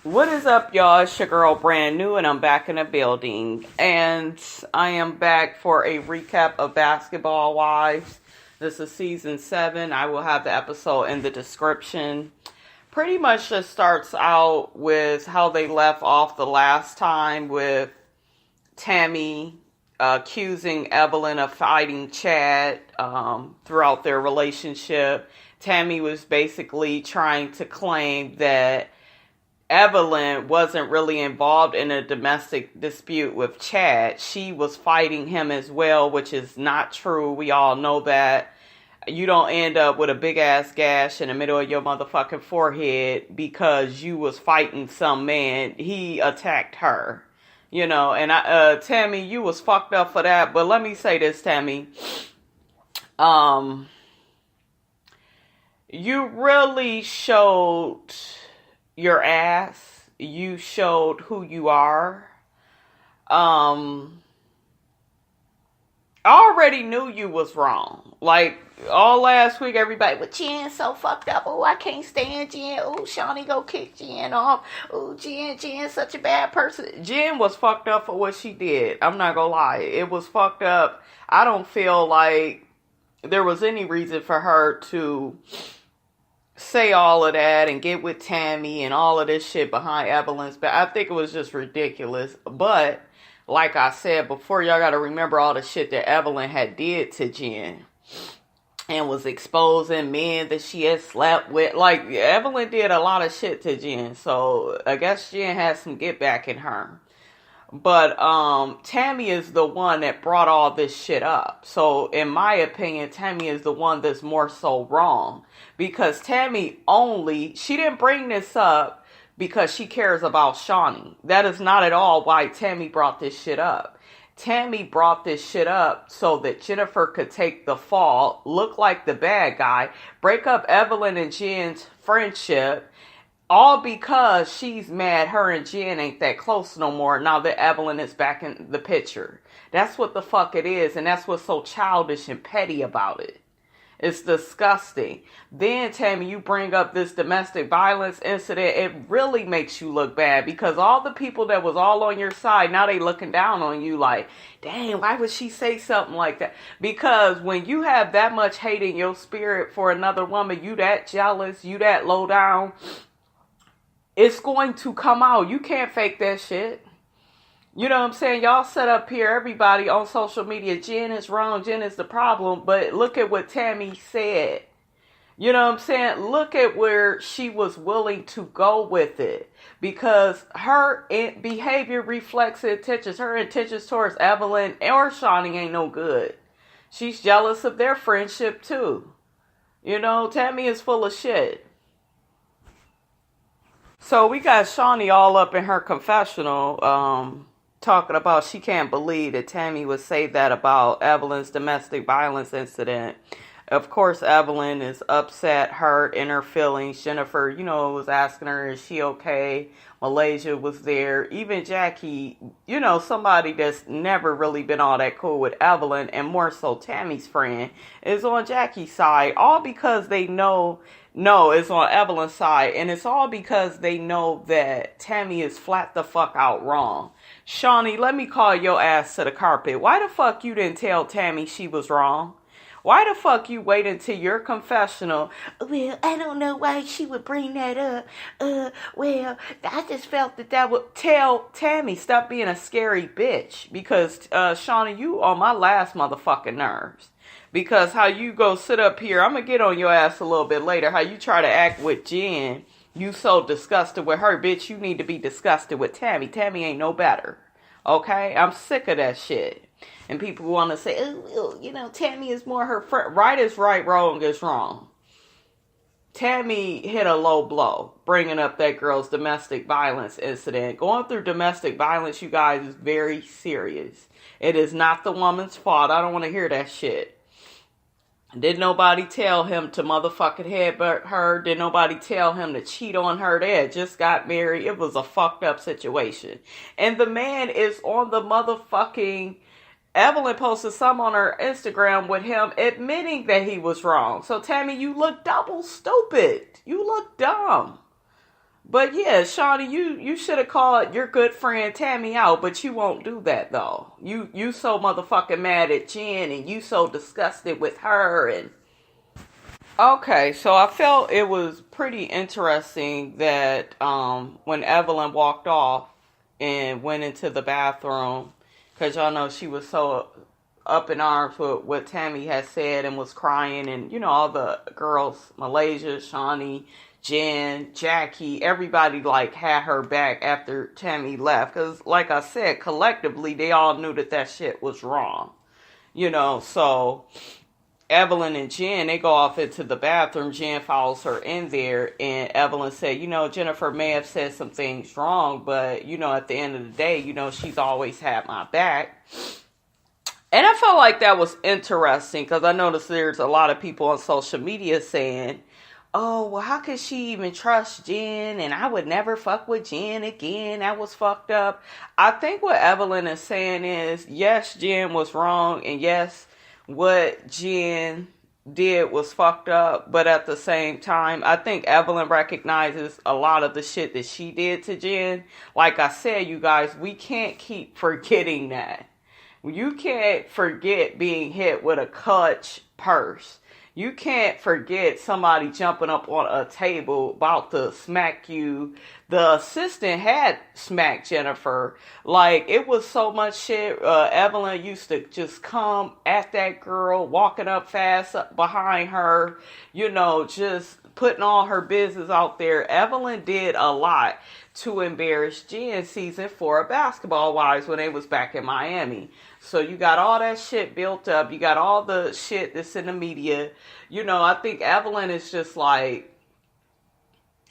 What is up, y'all? It's your girl Brand New, and I'm back in the building. And I am back for a recap of Basketball Wives. This is season 7. I will have the episode in the description. Pretty much just starts out with how they left off the last time, with Tami accusing Evelyn of fighting Chad throughout their relationship. Tami was basically trying to claim that Evelyn wasn't really involved in a domestic dispute with Chad. She was fighting him as well, which is not true. We all know that. You don't end up with a big ass gash in the middle of your motherfucking forehead because you was fighting some man. He attacked her. You know, and Tami, you was fucked up for that. But let me say this, Tami. You really showed your ass. You showed who you are. I already knew you was wrong. Like, all last week, everybody, well, Jen's so fucked up. Oh, I can't stand Jen. Oh, Shawnee go kick Jen off. Oh, Jen's such a bad person. Jen was fucked up for what she did. I'm not gonna lie. It was fucked up. I don't feel like there was any reason for her to say all of that and get with Tami and all of this shit behind Evelyn's back. I think it was just ridiculous. But like I said before, y'all got to remember all the shit that Evelyn had did to Jen and was exposing men that she had slept with. Like, Evelyn did a lot of shit to Jen, so I guess Jen has some get back in her. But Tami is the one that brought all this shit up. So in my opinion, Tami is the one that's more so wrong. Because Tami she didn't bring this up because she cares about Shawnee. That is not at all why Tami brought this shit up. Tami brought this shit up so that Jennifer could take the fall, look like the bad guy, break up Evelyn and Jen's friendship, all because she's mad her and Jen ain't that close no more now that Evelyn is back in the picture. That's what the fuck it is, and that's what's so childish and petty about it. It's disgusting. Then, Tami, you bring up this domestic violence incident. It really makes you look bad because all the people that was all on your side, now they looking down on you like, dang, why would she say something like that? Because when you have that much hate in your spirit for another woman, you that jealous, you that low down, it's going to come out. You can't fake that shit. You know what I'm saying? Y'all set up here, everybody on social media, Jen is wrong, Jen is the problem. But look at what Tami said. You know what I'm saying? Look at where she was willing to go with it. Because her behavior reflects her intentions. Her intentions towards Evelyn or Shawnee ain't no good. She's jealous of their friendship too. You know, Tami is full of shit. So we got Shawnee all up in her confessional, talking about she can't believe that Tami would say that about Evelyn's domestic violence incident. Of course, Evelyn is upset, hurt, in her feelings. Jennifer, was asking her, is she okay? Malaysia was there. Even Jackie, somebody that's never really been all that cool with Evelyn, and more so Tammy's friend, is on Jackie's side. All because they know, no, it's on Evelyn's side. And it's all because they know that Tami is flat the fuck out wrong. Shawnee, let me call your ass to the carpet. Why the fuck you didn't tell Tami she was wrong? Why the fuck you wait until your confessional? Well, I don't know why she would bring that up. Well, I just felt that would tell Tami, stop being a scary bitch. Because, Shawnee, you on my last motherfucking nerves. Because how you go sit up here, I'm going to get on your ass a little bit later. How you try to act with Jen. You so disgusted with her, bitch. You need to be disgusted with Tami. Tami ain't no better. Okay? I'm sick of that shit. And people want to say, Tami is more her friend. Right is right, wrong is wrong. Tami hit a low blow, bringing up that girl's domestic violence incident. Going through domestic violence, you guys, is very serious. It is not the woman's fault. I don't want to hear that shit. Did nobody tell him to motherfucking headbutt her? Did nobody tell him to cheat on her? They had just got married. It was a fucked up situation. And the man is on the motherfucking... Evelyn posted some on her Instagram with him admitting that he was wrong. So, Tami, you look double stupid. You look dumb. But yeah, Shawnee, you should have called your good friend Tami out, but you won't do that though. You so motherfucking mad at Jen, and you so disgusted with her. And okay, so I felt it was pretty interesting that when Evelyn walked off and went into the bathroom, because y'all know she was so up in arms with what Tami had said and was crying, and all the girls, Malaysia, Shawnee, Jen, Jackie, everybody like had her back after Tami left, because like I said, collectively they all knew that shit was wrong, so Evelyn and Jen, they go off into the bathroom. Jen follows her in there, and Evelyn said, Jennifer may have said some things wrong, but at the end of the day, she's always had my back. And I felt like that was interesting, because I noticed there's a lot of people on social media saying, oh, well, how could she even trust Jen? And I would never fuck with Jen again. That was fucked up. I think what Evelyn is saying is, yes, Jen was wrong. And yes, what Jen did was fucked up. But at the same time, I think Evelyn recognizes a lot of the shit that she did to Jen. Like I said, you guys, we can't keep forgetting that. You can't forget being hit with a clutch purse. You can't forget somebody jumping up on a table about to smack you. The assistant had smacked Jennifer. Like, it was so much shit. Evelyn used to just come at that girl, walking up fast up behind her, just putting all her business out there. Evelyn did a lot to embarrass Jen season 4 of Basketball Wives when they was back in Miami. So you got all that shit built up. You got all the shit that's in the media. I think Evelyn is just like,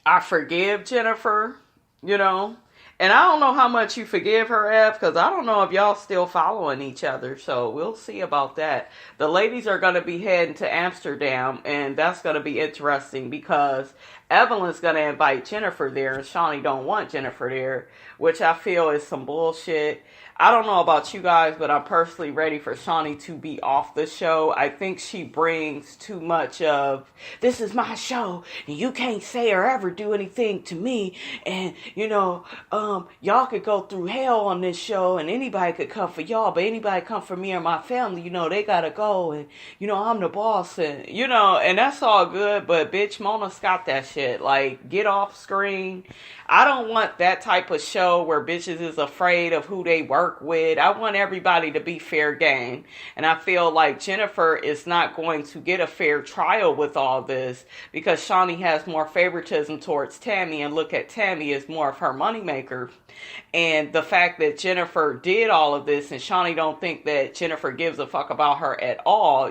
I forgive Jennifer, And I don't know how much you forgive her, Ev, because I don't know if y'all still following each other. So we'll see about that. The ladies are going to be heading to Amsterdam, and that's going to be interesting because Evelyn's going to invite Jennifer there, and Shawnee don't want Jennifer there, which I feel is some bullshit. I don't know about you guys, but I'm personally ready for Shawnee to be off the show. I think she brings too much of, this is my show, and you can't say or ever do anything to me, and, y'all could go through hell on this show, and anybody could come for y'all, but anybody come for me or my family, they gotta go, and, I'm the boss, and, and that's all good, but bitch, Mona's got that shit. Like, get off screen. I don't want that type of show where bitches is afraid of who they work with. I want everybody to be fair game. And I feel like Jennifer is not going to get a fair trial with all this because Shawnee has more favoritism towards Tami and look at Tami as more of her moneymaker. And the fact that Jennifer did all of this and Shawnee don't think that Jennifer gives a fuck about her at all,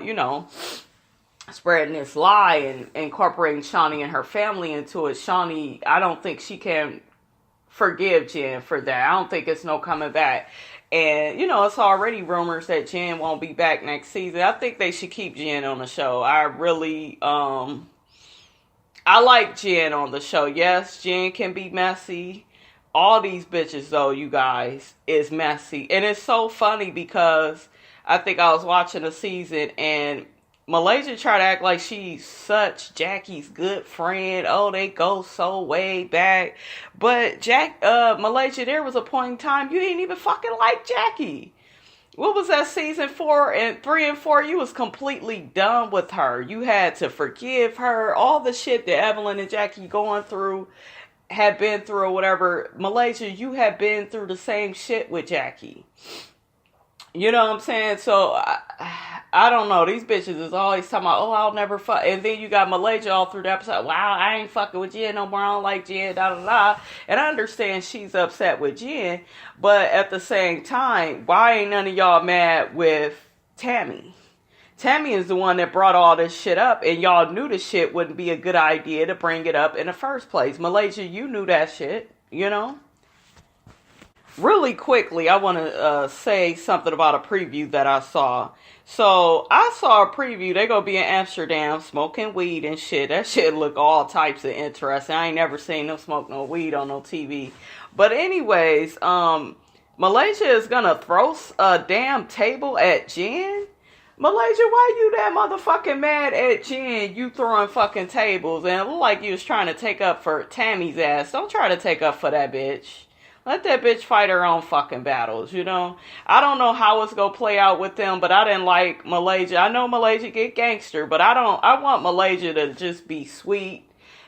spreading this lie and incorporating Shawnee and her family into it. Shawnee, I don't think she can forgive Jen for that. I don't think it's no coming back. And, it's already rumors that Jen won't be back next season. I think they should keep Jen on the show. I really, I like Jen on the show. Yes, Jen can be messy. All these bitches, though, you guys, is messy. And it's so funny because I think I was watching a season and Malaysia tried to act like she's such Jackie's good friend. Oh, they go so way back. But Malaysia, there was a point in time you didn't even fucking like Jackie. What was that season 3 and 4? You was completely done with her. You had to forgive her. All the shit that Evelyn and Jackie had been through or whatever. Malaysia, you had been through the same shit with Jackie. You know what I'm saying? So, I don't know. These bitches is always talking about, oh, I'll never fuck. And then you got Malaysia all through the episode. Wow, I ain't fucking with Jen no more. I don't like Jen, da-da-da. And I understand she's upset with Jen. But at the same time, why ain't none of y'all mad with Tami? Tami is the one that brought all this shit up. And y'all knew the shit wouldn't be a good idea to bring it up in the first place. Malaysia, you knew that shit, Really quickly, I want to say something about a preview that I saw. So, I saw a preview. They gonna be in Amsterdam smoking weed and shit. That shit look all types of interesting. I ain't never seen them smoke no weed on no TV. But anyways, Malaysia is gonna throw a damn table at Jen? Malaysia, why you that motherfucking mad at Jen? You throwing fucking tables and it looked like you was trying to take up for Tami's ass. Don't try to take up for that bitch. Let that bitch fight her own fucking battles, you know? I don't know how it's gonna play out with them, but I didn't like Malaysia. I know Malaysia get gangster, but I want Malaysia to just be sweet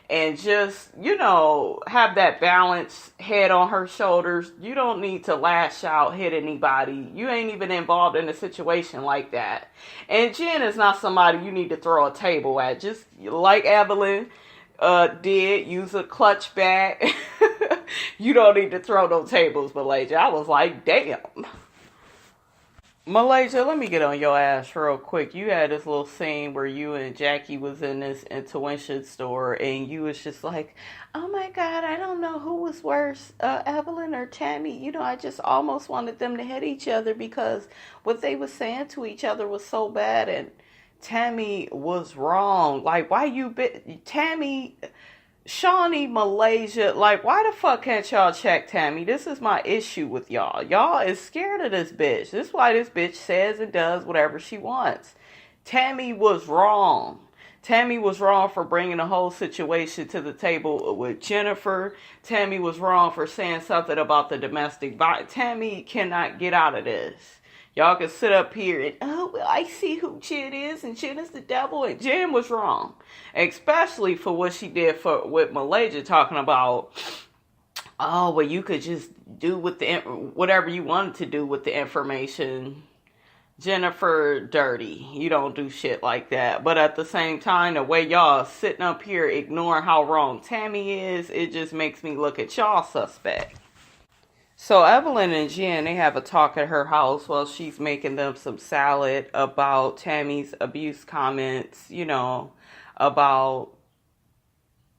and just, you know, have that balanced head on her shoulders. You don't need to lash out, hit anybody. You ain't even involved in a situation like that. And Jen is not somebody you need to throw a table at. Just like Evelyn did, use a clutch bag. You don't need to throw no tables, Malaysia. I was like, damn. Malaysia, let me get on your ass real quick. You had this little scene where you and Jackie was in this intuition store and you was just like, oh my God, I don't know who was worse, Evelyn or Tami. You know, I just almost wanted them to hit each other because what they were saying to each other was so bad and Tami was wrong. Like, why you Tami... Shawnee, Malaysia, like, why the fuck can't y'all check Tami? This is my issue with y'all. Y'all is scared of this bitch. This is why this bitch says and does whatever she wants. Tami was wrong. Tami was wrong for bringing the whole situation to the table with Jennifer. Tami was wrong for saying something about the domestic violence. Tami cannot get out of this. Y'all can sit up here and, oh, well, I see who Jen is, and Jen is the devil, and Jen was wrong. Especially for what she did with Malaysia, talking about, oh, well, you could just do with whatever you wanted to do with the information. Jennifer, dirty. You don't do shit like that. But at the same time, the way y'all sitting up here ignoring how wrong Tami is, it just makes me look at y'all suspect. So Evelyn and Jen, they have a talk at her house while she's making them some salad about Tami's abuse comments, you know, about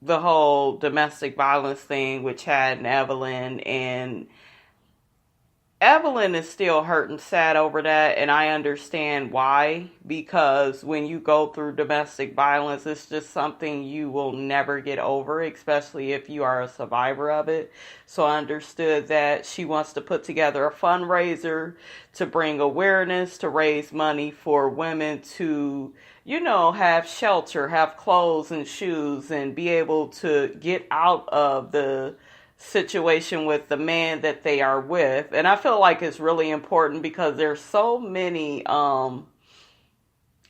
the whole domestic violence thing with Chad and Evelyn. And Evelyn is still hurt and sad over that, and I understand why, because when you go through domestic violence, it's just something you will never get over, especially if you are a survivor of it. So I understood that she wants to put together a fundraiser to bring awareness, to raise money for women to, you know, have shelter, have clothes and shoes, and be able to get out of the situation with the man that they are with. And I feel like it's really important because there's so many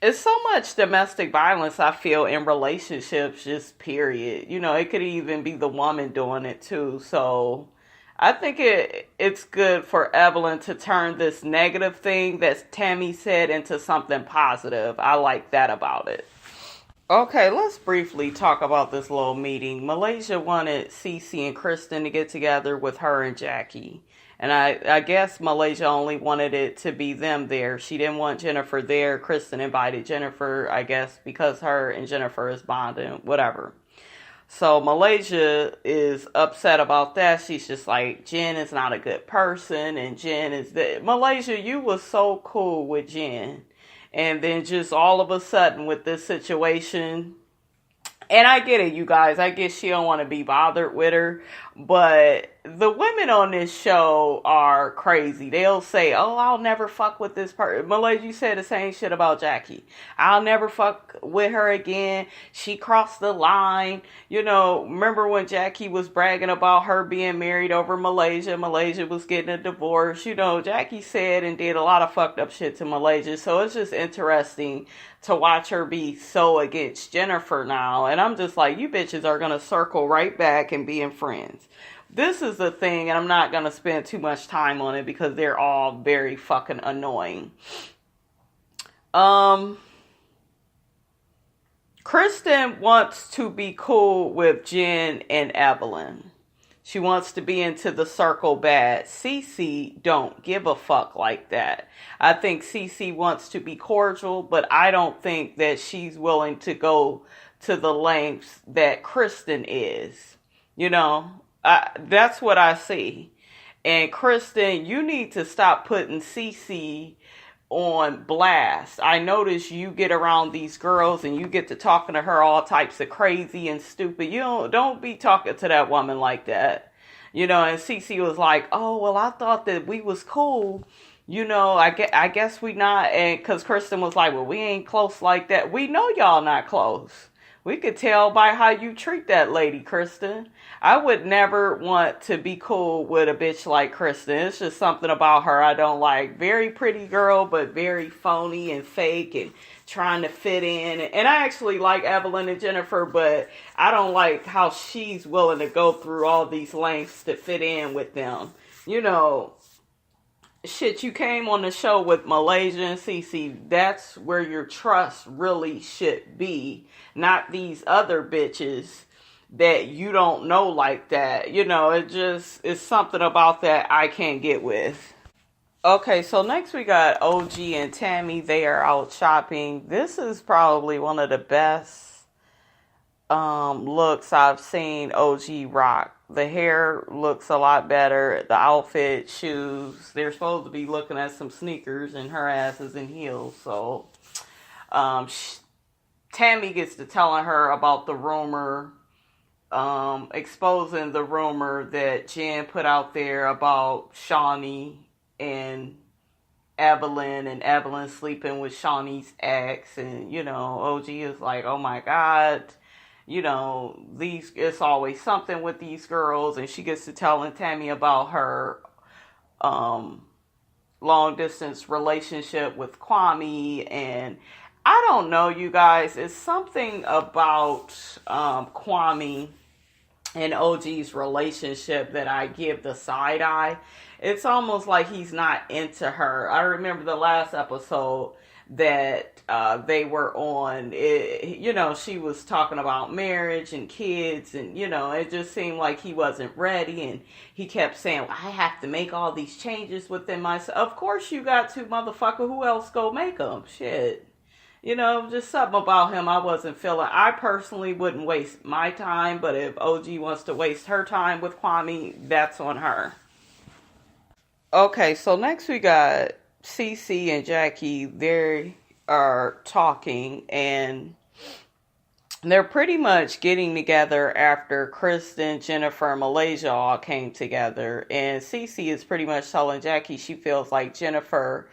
it's so much domestic violence, I feel, in relationships, just period. You know, it could even be the woman doing it too. So I think it's good for Evelyn to turn this negative thing that Tami said into something positive. I like that about it. Okay, let's briefly talk about this little meeting. Malaysia wanted Cece and Kristen to get together with her and Jackie. And I guess Malaysia only wanted it to be them there. She didn't want Jennifer there. Kristen invited Jennifer, I guess, because her and Jennifer is bonding, whatever. So Malaysia is upset about that. She's just like, Jen is not a good person. And Jen is that. Malaysia, you was so cool with Jen. And then just all of a sudden with this situation, and I get it, you guys. I guess she don't want to be bothered with her. But the women on this show are crazy. They'll say, oh, I'll never fuck with this person. Malaysia, you said the same shit about Jackie. I'll never fuck with her again. She crossed the line. You know, remember when Jackie was bragging about her being married over Malaysia? Malaysia was getting a divorce. You know, Jackie said and did a lot of fucked up shit to Malaysia. So it's just interesting to watch her be so against Jennifer now. And I'm just like, you bitches are going to circle right back and being friends. This is the thing, and I'm not going to spend too much time on it because they're all very fucking annoying. Kristen wants to be cool with Jen and Evelyn. She wants to be into the circle bad. Cece don't give a fuck like that. I think Cece wants to be cordial, but I don't think that she's willing to go to the lengths that Kristen is. You know, that's what I see. And Kristen, you need to stop putting Cece on blast. I notice you get around these girls and you get to talking to her all types of crazy and stupid. You don't be talking to that woman like that. You know, and Cece was like, oh, well, I thought that we was cool I guess we not, and because Kristen was like, well, we ain't close like that. We know y'all not close. We could tell by how you treat that lady, Kristen. I would never want to be cool with a bitch like Kristen. It's just something about her I don't like. Very pretty girl, but very phony and fake and trying to fit in. And I actually like Evelyn and Jennifer, but I don't like how she's willing to go through all these lengths to fit in with them. You know, shit, you came on the show with Malaysia and Cece. That's where your trust really should be, not these other bitches that you don't know like that. It just is something about that I can't get with. Okay, so next we got OG and Tami. They are out shopping. This is probably one of the best looks I've seen OG rock. The hair looks a lot better. The outfit, shoes. They're supposed to be looking at some sneakers, and her ass is in heels. So, Tami gets to telling her about the rumor, exposing the rumor that Jen put out there about Shawnee and Evelyn sleeping with Shawnee's ex. And, OG is like, oh my God. It's always something with these girls, and she gets to telling Tami about her long distance relationship with Kwame. And I don't know, you guys, it's something about Kwame and OG's relationship that I give the side eye. It's almost like he's not into her. I remember the last episode that they were on, she was talking about marriage and kids, and it just seemed like he wasn't ready, and he kept saying, well, I have to make all these changes within myself. Of course you got to, motherfucker. Who else go make them? Shit. Just something about him I wasn't feeling. I personally wouldn't waste my time, but if OG wants to waste her time with Kwame, that's on her. Okay, so next we got Cece and Jackie. They are talking, and they're pretty much getting together after Kristen, Jennifer, and Malaysia all came together. And Cece is pretty much telling Jackie she feels like Jennifer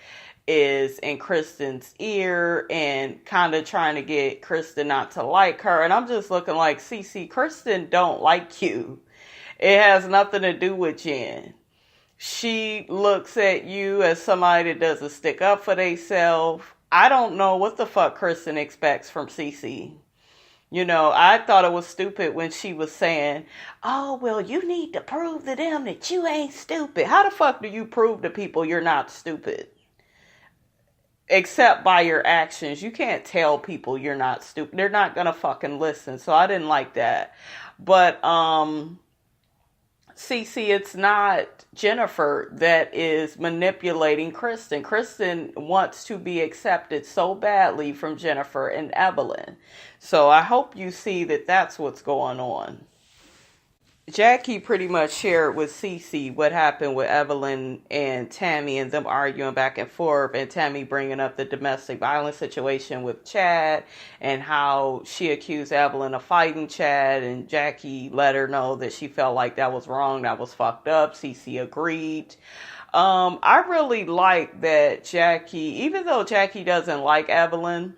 is in Kristen's ear and kind of trying to get Kristen not to like her. And I'm just looking like, Cece, Kristen don't like you. It has nothing to do with Jen. She looks at you as somebody that doesn't stick up for themselves. I don't know what the fuck Kristen expects from Cece. I thought it was stupid when she was saying, oh, well, you need to prove to them that you ain't stupid. How the fuck do you prove to people you're not stupid? Except by your actions. You can't tell people you're not stupid. They're not gonna fucking listen. So I didn't like that. But, Cece, it's not Jennifer that is manipulating Kristen. Kristen wants to be accepted so badly from Jennifer and Evelyn. So I hope you see that that's what's going on. Jackie pretty much shared with Cece what happened with Evelyn and Tami and them arguing back and forth, and Tami bringing up the domestic violence situation with Chad and how she accused Evelyn of fighting Chad, and Jackie let her know that she felt like that was wrong, that was fucked up. Cece agreed. I really like that Jackie, even though Jackie doesn't like Evelyn,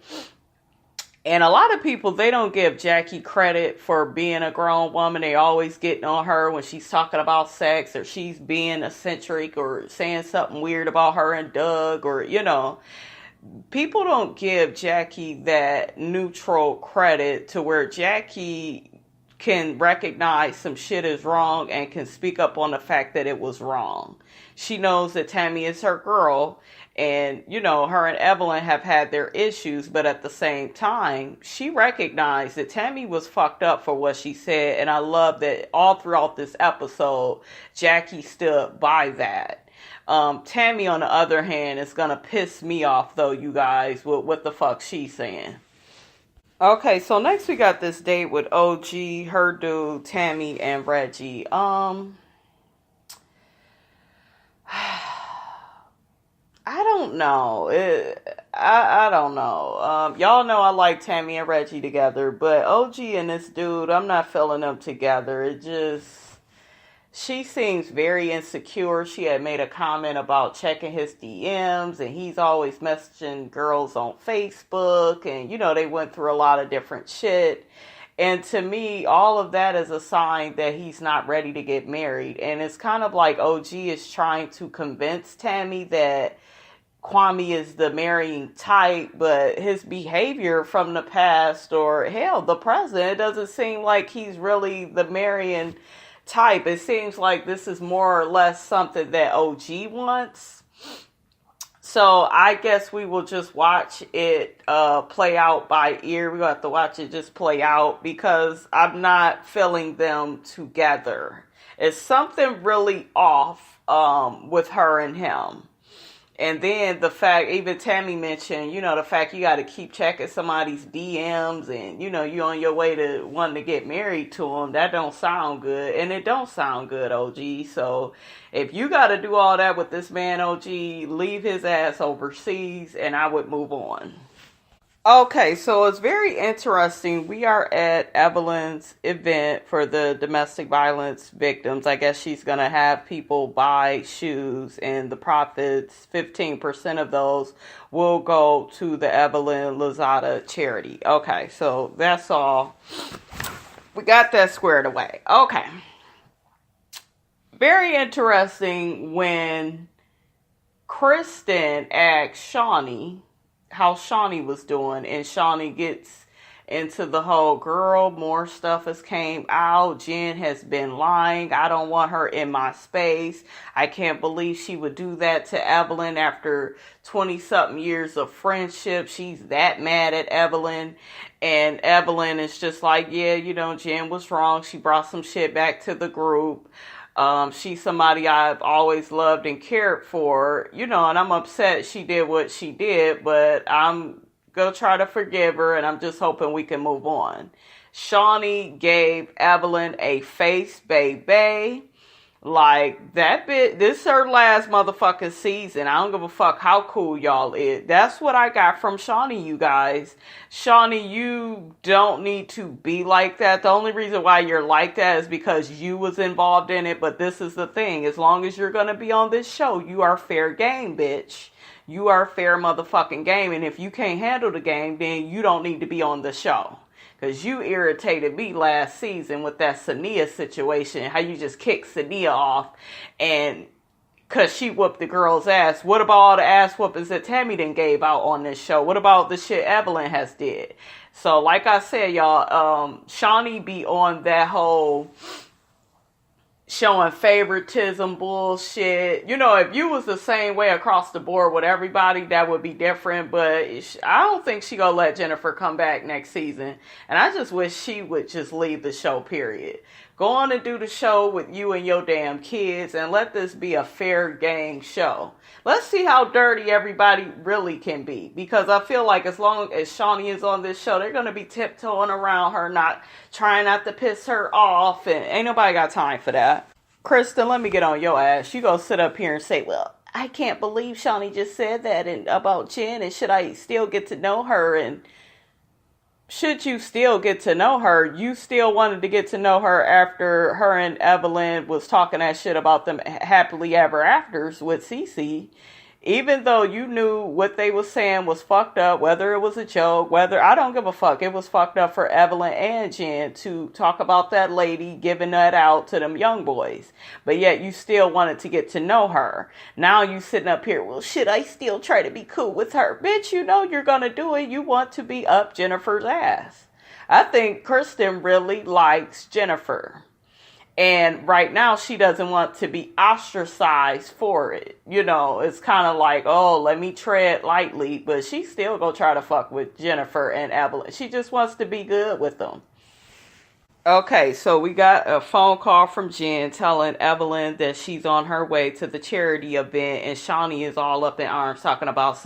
and a lot of people, they don't give Jackie credit for being a grown woman. They always getting on her when she's talking about sex, or she's being eccentric, or saying something weird about her and Doug, or, people don't give Jackie that neutral credit to where Jackie can recognize some shit is wrong and can speak up on the fact that it was wrong. She knows that Tami is her girl, and, her and Evelyn have had their issues, but at the same time, she recognized that Tami was fucked up for what she said, and I love that all throughout this episode, Jackie stood by that. Tami, on the other hand, is gonna piss me off, though, you guys, with what the fuck she's saying. Okay, so next we got this date with OG, her dude, Tami, and Reggie. I don't know. I don't know. Y'all know I like Tami and Reggie together, but OG and this dude, I'm not feeling them together. she seems very insecure. She had made a comment about checking his DMs, and he's always messaging girls on Facebook, and they went through a lot of different shit. And to me, all of that is a sign that he's not ready to get married. And it's kind of like OG is trying to convince Tami that Kwame is the marrying type, but his behavior from the past, or hell, the present, it doesn't seem like he's really the marrying type. It seems like this is more or less something that OG wants. So I guess we will just watch it play out by ear. We have to watch it just play out, because I'm not feeling them together. It's something really off with her and him. And then the fact, even Tami mentioned, the fact you got to keep checking somebody's DMs, and, you on your way to wanting to get married to them. That don't sound good. And it don't sound good, OG. So if you got to do all that with this man, OG, leave his ass overseas, and I would move on. Okay, so it's very interesting. We are at Evelyn's event for the domestic violence victims. I guess she's going to have people buy shoes, and the profits, 15% of those, will go to the Evelyn Lozada charity. Okay, so that's all. We got that squared away. Okay. Very interesting when Kristen asked Shawnee how Shawnee was doing, and Shawnee gets into the whole, girl, more stuff has came out. Jen has been lying. I don't want her in my space. I can't believe she would do that to Evelyn after 20-something years of friendship. She's that mad at Evelyn. And Evelyn is just like, yeah, Jen was wrong. She brought some shit back to the group. She's somebody I've always loved and cared for, and I'm upset she did what she did, but I'm going to try to forgive her, and I'm just hoping we can move on. Shawnee gave Evelyn a face, baby. Like, that bit, this is her last motherfucking season. I don't give a fuck how cool y'all is. That's what I got from Shawnee, you guys. Shawnee, you don't need to be like that. The only reason why you're like that is because you was involved in it. But this is the thing. As long as you're going to be on this show, you are fair game, bitch. You are fair motherfucking game. And if you can't handle the game, then you don't need to be on the show. Because you irritated me last season with that Sania situation. How you just kicked Sania off. And because she whooped the girl's ass. What about all the ass whoopings that Tami done gave out on this show? What about the shit Evelyn has did? So like I said, y'all, Shawnee be on that whole showing favoritism bullshit. If you was the same way across the board with everybody, that would be different. But I don't think she gonna let Jennifer come back next season. And I just wish she would just leave the show, period. Go on and do the show with you and your damn kids, and let this be a fair game show. Let's see how dirty everybody really can be. Because I feel like as long as Shawnee is on this show, they're going to be tiptoeing around her, trying not to piss her off. And ain't nobody got time for that. Kristen, let me get on your ass. You go sit up here and say, well, I can't believe Shawnee just said that about Jen. And should I still get to know her? And should you still get to know her, you still wanted to get to know her after her and Evelyn was talking that shit about them happily ever afters with Cece. Even though you knew what they was saying was fucked up, whether it was a joke, I don't give a fuck. It was fucked up for Evelyn and Jen to talk about that lady giving that out to them young boys. But yet you still wanted to get to know her. Now you sitting up here, well, should I still try to be cool with her? Bitch, you're going to do it. You want to be up Jennifer's ass. I think Kristen really likes Jennifer. And right now, she doesn't want to be ostracized for it. It's kind of like, oh, let me tread lightly. But she's still going to try to fuck with Jennifer and Evelyn. She just wants to be good with them. Okay, so we got a phone call from Jen telling Evelyn that she's on her way to the charity event, and Shawnee is all up in arms talking about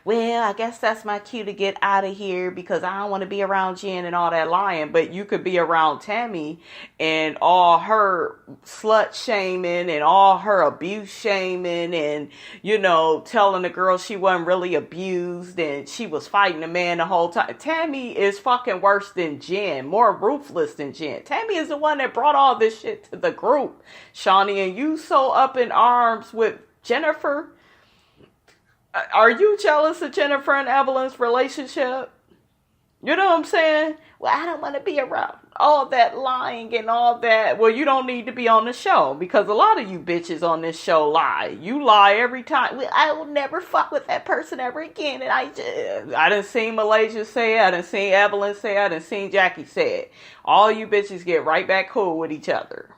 well, I guess that's my cue to get out of here because I don't want to be around Jen and all that lying. But you could be around Tami and all her slut shaming and all her abuse shaming and, telling the girl she wasn't really abused and she was fighting the man the whole time. Tami is fucking worse than Jen, more ruthless than Jen. Tami is the one that brought all this shit to the group, Shawnee, and you so up in arms with Jennifer. Are you jealous of Jennifer and Evelyn's relationship? You know what I'm saying? Well, I don't want to be around all that lying and all that. Well, you don't need to be on the show because a lot of you bitches on this show lie. You lie every time. Well, I will never fuck with that person ever again. And I done seen Malaysia say it. I done seen Evelyn say it. I done seen Jackie say it. All you bitches get right back cool with each other.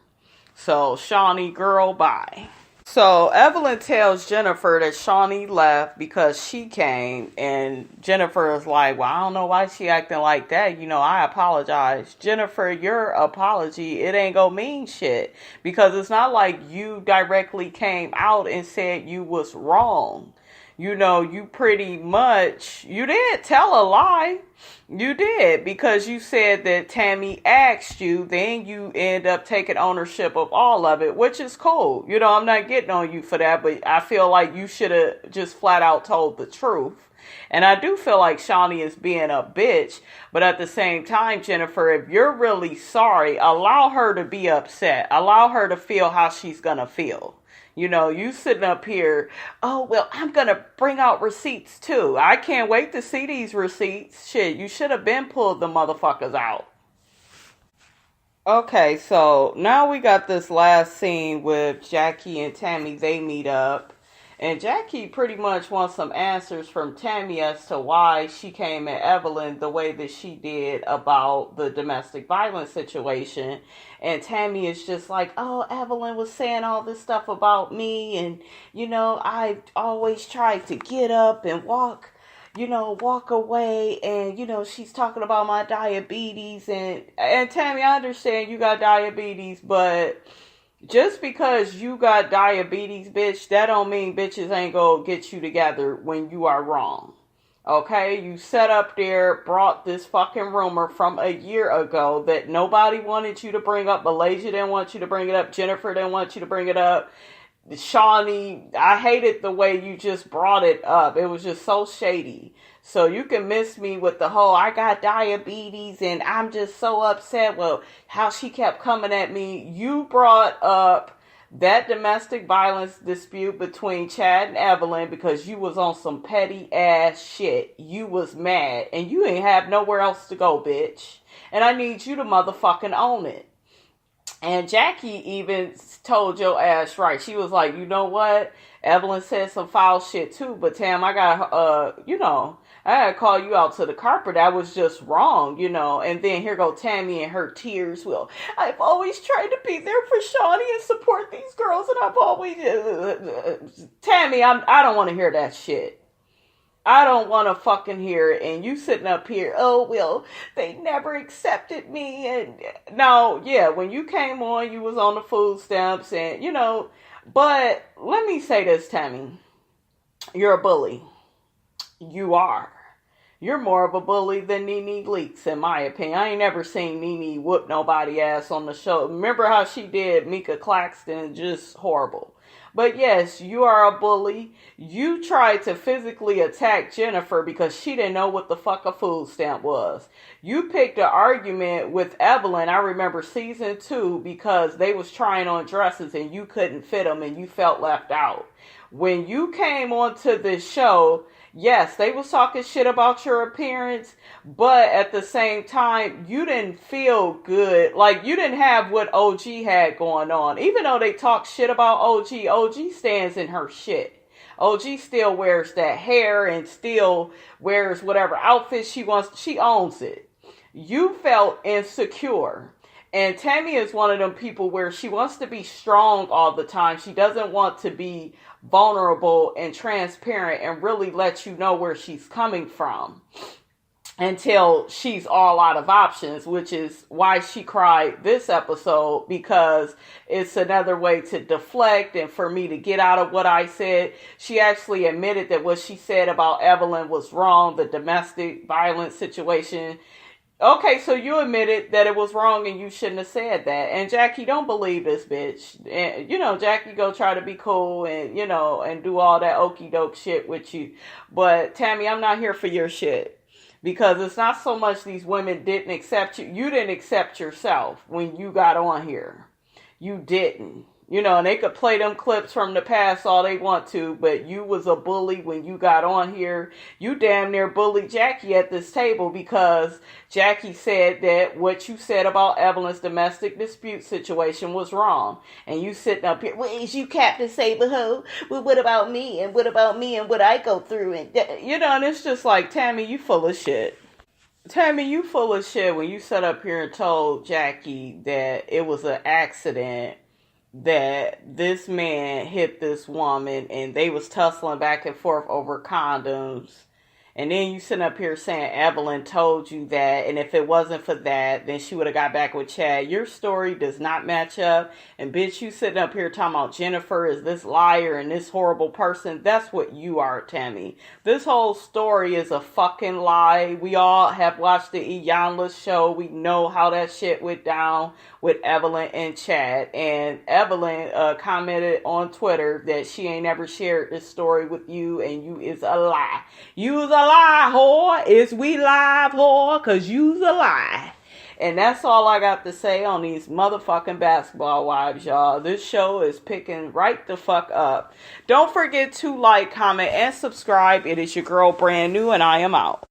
So, Shawnee, girl, bye. So Evelyn tells Jennifer that Shawnee left because she came, and Jennifer is like, well, I don't know why she acting like that. You know, I apologize. Jennifer, your apology, it ain't gonna mean shit because it's not like you directly came out and said you was wrong. You know, you pretty much, you did tell a lie. You did, because you said that Tami asked you, then you end up taking ownership of all of it, which is cool. You know, I'm not getting on you for that, but I feel like you should have just flat out told the truth. And I do feel like Shawnee is being a bitch, but at the same time, Jennifer, if you're really sorry, allow her to be upset. Allow her to feel how she's gonna feel. You know, you sitting up here, oh, well, I'm going to bring out receipts too. I can't wait to see these receipts. Shit, you should have been pulled the motherfuckers out. Okay, so now we got this last scene with Jackie and Tami. They meet up. And Jackie pretty much wants some answers from Tami as to why she came at Evelyn the way that she did about the domestic violence situation. And Tami is just like, oh, Evelyn was saying all this stuff about me. And, you know, I always tried to get up and walk away. And, you know, she's talking about my diabetes. And Tami, I understand you got diabetes, but just because you got diabetes, bitch, that don't mean bitches ain't gonna get you together when you are wrong. Okay? You sat up there, brought this fucking rumor from a year ago that nobody wanted you to bring up. Malaysia didn't want you to bring it up. Jennifer didn't want you to bring it up. Shawnee, I hated the way you just brought it up. It was just so shady. So you can miss me with the whole, I got diabetes and I'm just so upset. Well, how she kept coming at me. You brought up that domestic violence dispute between Chad and Evelyn because you was on some petty ass shit. You was mad and you ain't have nowhere else to go, bitch. And I need you to motherfucking own it. And Jackie even told your ass right. She was like, you know what? Evelyn said some foul shit too, but Tam, I got, I had to call you out to the carpet. That was just wrong, you know. And then here go Tami and her tears. Well, I've always tried to be there for Shawnee and support these girls, and I've always, Tami, I don't want to hear that shit. I don't want to fucking hear it. And you sitting up here, oh, well, they never accepted me. And no, yeah, when you came on, you was on the food stamps and, you know, but let me say this, Tami. You're a bully. You are. You're more of a bully than Nene Leakes, in my opinion. I ain't never seen Nene whoop nobody ass on the show. Remember how she did Mika Claxton? Just horrible. But yes, you are a bully. You tried to physically attack Jennifer because she didn't know what the fuck a food stamp was. You picked an argument with Evelyn, I remember season 2, because they was trying on dresses and you couldn't fit them and you felt left out. When you came onto this show, yes, they was talking shit about your appearance, but at the same time, you didn't feel good. Like, you didn't have what OG had going on. Even though they talk shit about OG stands in her shit. OG still wears that hair and still wears whatever outfit she wants. She owns it. You felt insecure. And Tami is one of them people where she wants to be strong all the time. She doesn't want to be vulnerable and transparent and really let you know where she's coming from until she's all out of options, which is why she cried this episode, because it's another way to deflect and for me to get out of what I said. She actually admitted that what she said about Evelyn was wrong, the domestic violence situation. Okay, so you admitted that it was wrong and you shouldn't have said that. And Jackie, don't believe this bitch. And, you know, Jackie go try to be cool and, you know, and do all that okie doke shit with you. But Tami, I'm not here for your shit. Because it's not so much these women didn't accept you. You didn't accept yourself when you got on here. You didn't. You know, and they could play them clips from the past all they want to, but you was a bully when you got on here. You damn near bullied Jackie at this table because Jackie said that what you said about Evelyn's domestic dispute situation was wrong. And you sitting up here, well, is you Captain Saberho? Well, what about me? And what about me? And what I go through? And, you know, and it's just like, Tami, you full of shit. Tami, you full of shit when you sat up here and told Jackie that it was an accident that this man hit this woman and they was tussling back and forth over condoms. And then you sitting up here saying Evelyn told you that, and if it wasn't for that, then she would have got back with Chad. Your story does not match up. And bitch, you sitting up here talking about Jennifer is this liar and this horrible person. That's what you are, Tami. This whole story is a fucking lie. We all have watched the Iyanla show. We know how that shit went down with Evelyn and Chad. And Evelyn commented on Twitter that she ain't ever shared this story with you, and you is a lie. You is a lie, whore. Is we live, whore? Cause you's a lie. And that's all I got to say on these motherfucking basketball wives, y'all. This show is picking right the fuck up. Don't forget to like, comment, and subscribe. It is your girl Brand New, and I am out.